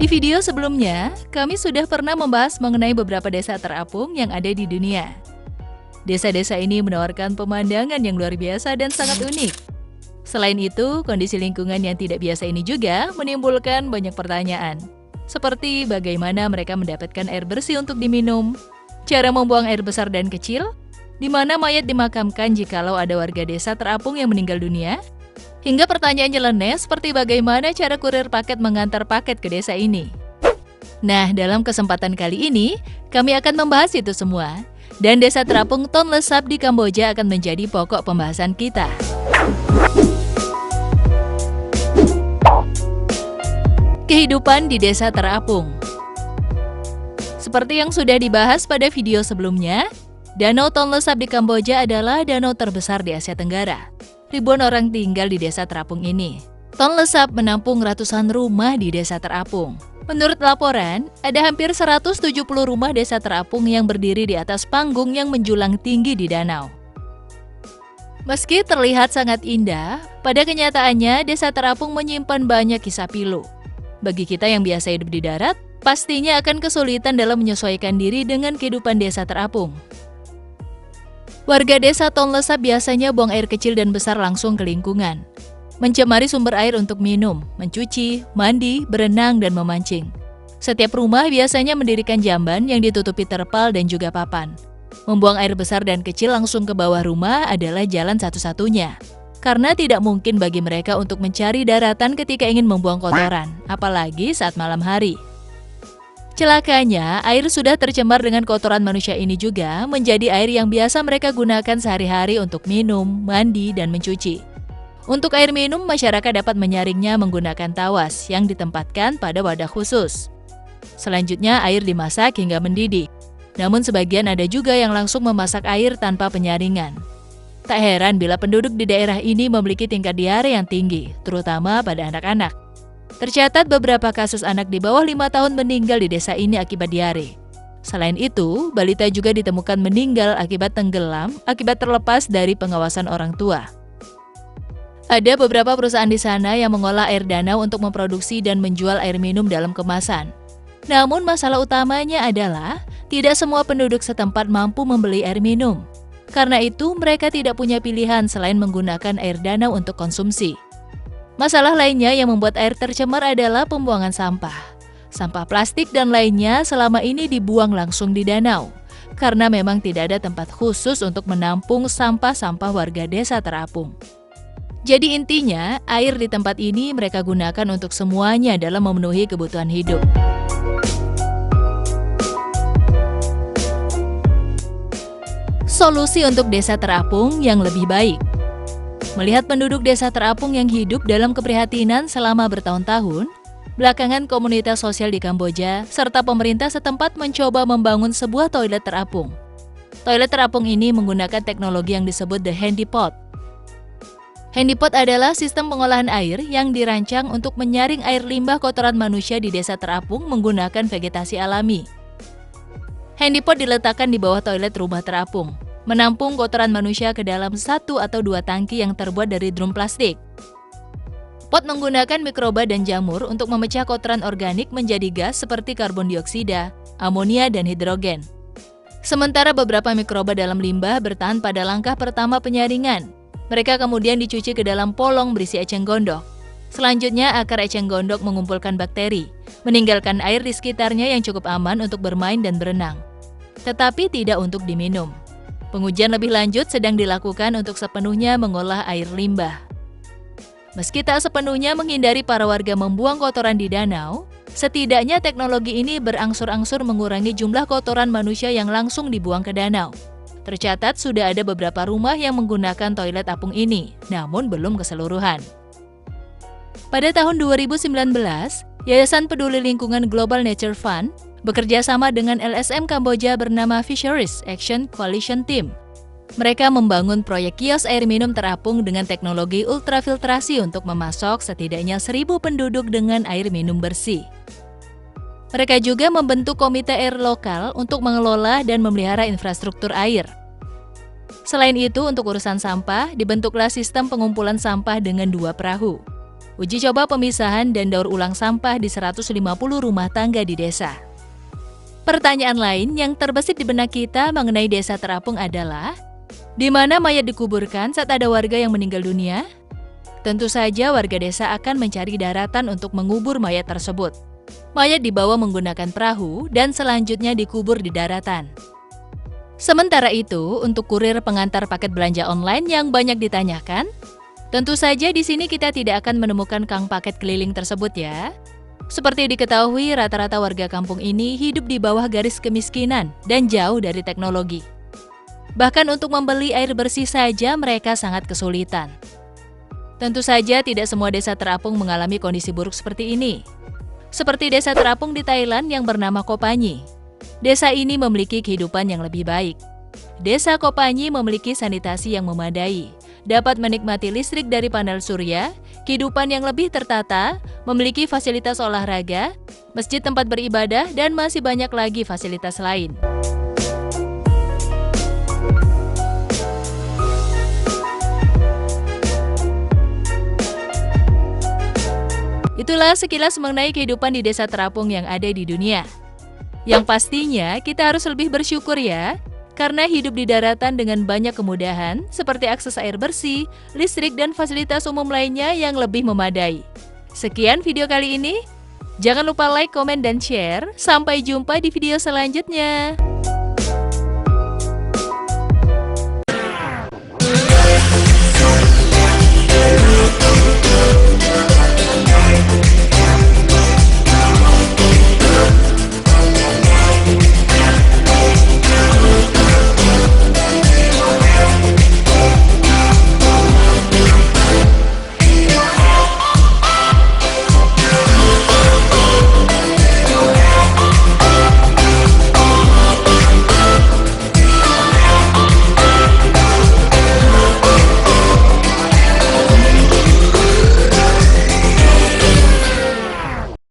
Di video sebelumnya, kami sudah pernah membahas mengenai beberapa desa terapung yang ada di dunia. Desa-desa ini menawarkan pemandangan yang luar biasa dan sangat unik. Selain itu, kondisi lingkungan yang tidak biasa ini juga menimbulkan banyak pertanyaan. Seperti bagaimana mereka mendapatkan air bersih untuk diminum, cara membuang air besar dan kecil, di mana mayat dimakamkan jikalau ada warga desa terapung yang meninggal dunia, hingga pertanyaan nyeleneh seperti bagaimana cara kurir paket mengantar paket ke desa ini. Nah, dalam kesempatan kali ini, kami akan membahas itu semua. Dan desa terapung Tonle Sap di Kamboja akan menjadi pokok pembahasan kita. Kehidupan di desa terapung. Seperti yang sudah dibahas pada video sebelumnya, Danau Tonle Sap di Kamboja adalah danau terbesar di Asia Tenggara. Ribuan orang tinggal di desa terapung ini. Tonle Sap menampung ratusan rumah di desa terapung. Menurut laporan, ada hampir 170 rumah desa terapung yang berdiri di atas panggung yang menjulang tinggi di danau. Meski terlihat sangat indah, pada kenyataannya desa terapung menyimpan banyak kisah pilu. Bagi kita yang biasa hidup di darat, pastinya akan kesulitan dalam menyesuaikan diri dengan kehidupan desa terapung. Warga desa Tonle Sap biasanya buang air kecil dan besar langsung ke lingkungan, mencemari sumber air untuk minum, mencuci, mandi, berenang, dan memancing. Setiap rumah biasanya mendirikan jamban yang ditutupi terpal dan juga papan. Membuang air besar dan kecil langsung ke bawah rumah adalah jalan satu-satunya. Karena tidak mungkin bagi mereka untuk mencari daratan ketika ingin membuang kotoran, apalagi saat malam hari. Celakanya, air sudah tercemar dengan kotoran manusia ini juga menjadi air yang biasa mereka gunakan sehari-hari untuk minum, mandi, dan mencuci. Untuk air minum, masyarakat dapat menyaringnya menggunakan tawas yang ditempatkan pada wadah khusus. Selanjutnya, air dimasak hingga mendidih. Namun sebagian ada juga yang langsung memasak air tanpa penyaringan. Tak heran bila penduduk di daerah ini memiliki tingkat diare yang tinggi, terutama pada anak-anak. Tercatat beberapa kasus anak di bawah 5 tahun meninggal di desa ini akibat diare. Selain itu, balita juga ditemukan meninggal akibat tenggelam akibat terlepas dari pengawasan orang tua. Ada beberapa perusahaan di sana yang mengolah air danau untuk memproduksi dan menjual air minum dalam kemasan. Namun masalah utamanya adalah tidak semua penduduk setempat mampu membeli air minum. Karena itu mereka tidak punya pilihan selain menggunakan air danau untuk konsumsi. Masalah lainnya yang membuat air tercemar adalah pembuangan sampah. Sampah plastik dan lainnya selama ini dibuang langsung di danau. Karena memang tidak ada tempat khusus untuk menampung sampah-sampah warga desa terapung. Jadi intinya, air di tempat ini mereka gunakan untuk semuanya dalam memenuhi kebutuhan hidup. Solusi untuk desa terapung yang lebih baik. Melihat penduduk desa terapung yang hidup dalam keprihatinan selama bertahun-tahun, belakangan komunitas sosial di Kamboja serta pemerintah setempat mencoba membangun sebuah toilet terapung. Toilet terapung ini menggunakan teknologi yang disebut the handy pot. Handy pot adalah sistem pengolahan air yang dirancang untuk menyaring air limbah kotoran manusia di desa terapung menggunakan vegetasi alami. Handy pot diletakkan di bawah toilet rumah terapung, menampung kotoran manusia ke dalam 1 atau 2 tangki yang terbuat dari drum plastik. Pot menggunakan mikroba dan jamur untuk memecah kotoran organik menjadi gas seperti karbon dioksida, amonia, dan hidrogen. Sementara beberapa mikroba dalam limbah bertahan pada langkah pertama penyaringan. Mereka kemudian dicuci ke dalam polong berisi eceng gondok. Selanjutnya, akar eceng gondok mengumpulkan bakteri, meninggalkan air di sekitarnya yang cukup aman untuk bermain dan berenang. Tetapi tidak untuk diminum. Pengujian lebih lanjut sedang dilakukan untuk sepenuhnya mengolah air limbah. Meski tak sepenuhnya menghindari para warga membuang kotoran di danau, setidaknya teknologi ini berangsur-angsur mengurangi jumlah kotoran manusia yang langsung dibuang ke danau. Tercatat sudah ada beberapa rumah yang menggunakan toilet apung ini, namun belum keseluruhan. Pada tahun 2019, Yayasan Peduli Lingkungan Global Nature Fund bekerja sama dengan LSM Kamboja bernama Fisheries Action Coalition Team. Mereka membangun proyek kios air minum terapung dengan teknologi ultrafiltrasi untuk memasok setidaknya 1.000 penduduk dengan air minum bersih. Mereka juga membentuk komite air lokal untuk mengelola dan memelihara infrastruktur air. Selain itu, untuk urusan sampah, dibentuklah sistem pengumpulan sampah dengan 2 perahu. Uji coba pemisahan dan daur ulang sampah di 150 rumah tangga di desa. Pertanyaan lain yang terbesit di benak kita mengenai desa terapung adalah, di mana mayat dikuburkan saat ada warga yang meninggal dunia? Tentu saja warga desa akan mencari daratan untuk mengubur mayat tersebut. Mayat dibawa menggunakan perahu dan selanjutnya dikubur di daratan. Sementara itu, untuk kurir pengantar paket belanja online yang banyak ditanyakan, tentu saja di sini kita tidak akan menemukan kang paket keliling tersebut ya. Seperti diketahui, rata-rata warga kampung ini hidup di bawah garis kemiskinan dan jauh dari teknologi. Bahkan untuk membeli air bersih saja mereka sangat kesulitan. Tentu saja tidak semua desa terapung mengalami kondisi buruk seperti ini. Seperti desa terapung di Thailand yang bernama Kopanyi. Desa ini memiliki kehidupan yang lebih baik. Desa Kopanyi memiliki sanitasi yang memadai, dapat menikmati listrik dari panel surya, kehidupan yang lebih tertata, memiliki fasilitas olahraga, masjid tempat beribadah, dan masih banyak lagi fasilitas lain. Itulah sekilas mengenai kehidupan di desa terapung yang ada di dunia. Yang pastinya kita harus lebih bersyukur ya, karena hidup di daratan dengan banyak kemudahan seperti akses air bersih, listrik, dan fasilitas umum lainnya yang lebih memadai. Sekian video kali ini. Jangan lupa like, komen, dan share. Sampai jumpa di video selanjutnya.